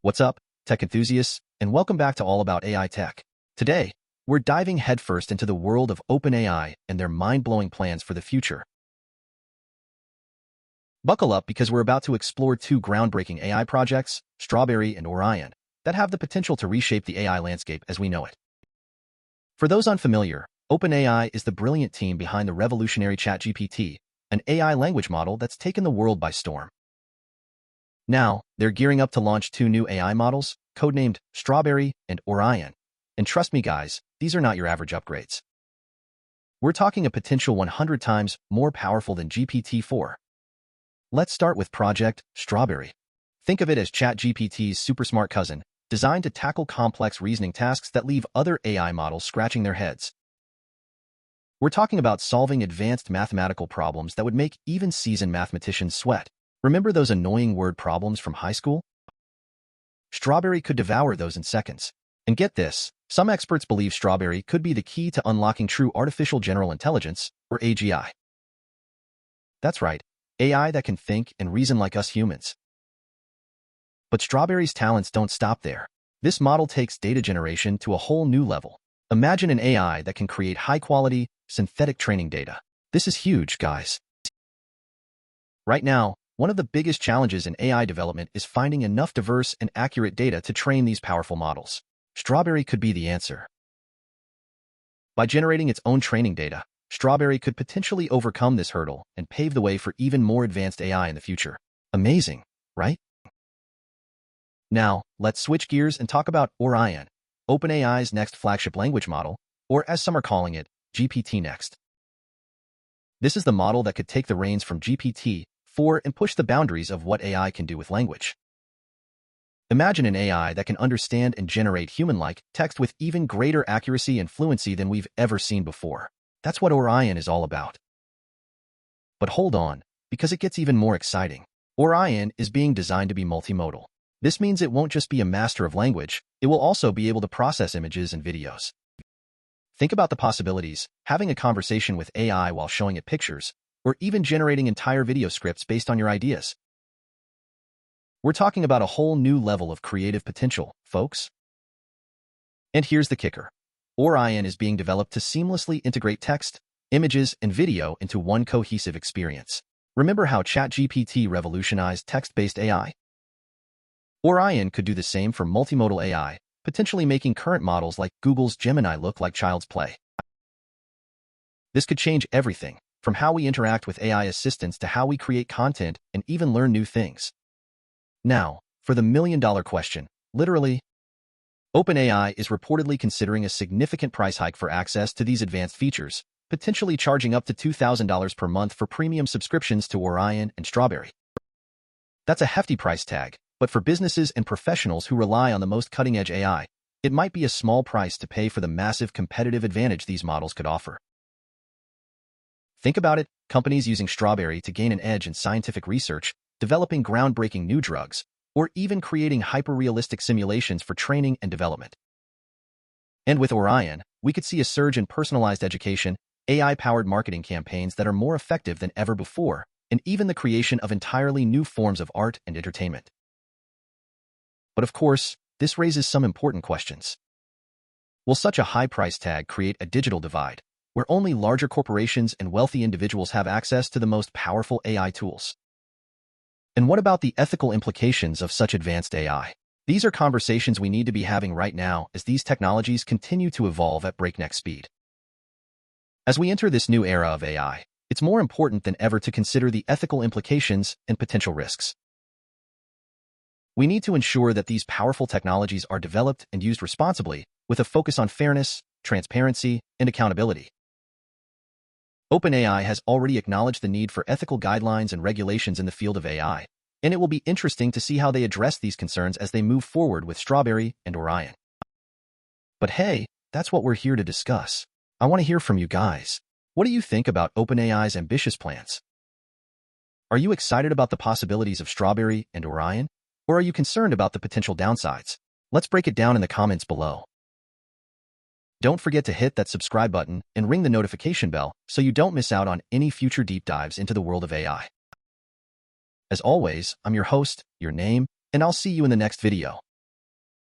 What's up, tech enthusiasts, and welcome back to All About AI Tech. Today, we're diving headfirst into the world of OpenAI and their mind-blowing plans for the future. Buckle up because we're about to explore two groundbreaking AI projects, Strawberry and Orion, that have the potential to reshape the AI landscape as we know it. For those unfamiliar, OpenAI is the brilliant team behind the revolutionary ChatGPT, an AI language model that's taken the world by storm. Now, they're gearing up to launch two new AI models, codenamed Strawberry and Orion. And trust me guys, these are not your average upgrades. We're talking a potential 100 times more powerful than GPT-4. Let's start with Project Strawberry. Think of it as ChatGPT's super smart cousin, designed to tackle complex reasoning tasks that leave other AI models scratching their heads. We're talking about solving advanced mathematical problems that would make even seasoned mathematicians sweat. Remember those annoying word problems from high school? Strawberry could devour those in seconds. And get this, some experts believe Strawberry could be the key to unlocking true artificial general intelligence, or AGI. That's right, AI that can think and reason like us humans. But Strawberry's talents don't stop there. This model takes data generation to a whole new level. Imagine an AI that can create high-quality, synthetic training data. This is huge, guys. Right now, one of the biggest challenges in AI development is finding enough diverse and accurate data to train these powerful models. Strawberry could be the answer. By generating its own training data, Strawberry could potentially overcome this hurdle and pave the way for even more advanced AI in the future. Amazing, right? Now, let's switch gears and talk about Orion, OpenAI's next flagship language model, or as some are calling it, GPT-Next. This is the model that could take the reins from GPT-4 and push the boundaries of what AI can do with language. Imagine an AI that can understand and generate human-like text with even greater accuracy and fluency than we've ever seen before. That's what Orion is all about. But hold on, because it gets even more exciting. Orion is being designed to be multimodal. This means it won't just be a master of language, it will also be able to process images and videos. Think about the possibilities, having a conversation with AI while showing it pictures, or even generating entire video scripts based on your ideas. We're talking about a whole new level of creative potential, folks. And here's the kicker. Orion is being developed to seamlessly integrate text, images, and video into one cohesive experience. Remember how ChatGPT revolutionized text-based AI? Orion could do the same for multimodal AI, potentially making current models like Google's Gemini look like child's play. This could change everything, from how we interact with AI assistants to how we create content and even learn new things. Now, for the million-dollar question, literally, OpenAI is reportedly considering a significant price hike for access to these advanced features, potentially charging up to $2,000 per month for premium subscriptions to Orion and Strawberry. That's a hefty price tag, but for businesses and professionals who rely on the most cutting-edge AI, it might be a small price to pay for the massive competitive advantage these models could offer. Think about it, companies using Strawberry to gain an edge in scientific research, developing groundbreaking new drugs, or even creating hyper-realistic simulations for training and development. And with Orion, we could see a surge in personalized education, AI-powered marketing campaigns that are more effective than ever before, and even the creation of entirely new forms of art and entertainment. But of course, this raises some important questions. Will such a high price tag create a digital divide, where only larger corporations and wealthy individuals have access to the most powerful AI tools? And what about the ethical implications of such advanced AI? These are conversations we need to be having right now as these technologies continue to evolve at breakneck speed. As we enter this new era of AI, it's more important than ever to consider the ethical implications and potential risks. We need to ensure that these powerful technologies are developed and used responsibly, with a focus on fairness, transparency, and accountability. OpenAI has already acknowledged the need for ethical guidelines and regulations in the field of AI, and it will be interesting to see how they address these concerns as they move forward with Strawberry and Orion. But hey, that's what we're here to discuss. I want to hear from you guys. What do you think about OpenAI's ambitious plans? Are you excited about the possibilities of Strawberry and Orion? Or are you concerned about the potential downsides? Let's break it down in the comments below. Don't forget to hit that subscribe button and ring the notification bell so you don't miss out on any future deep dives into the world of AI. As always, I'm your host, your name, and I'll see you in the next video.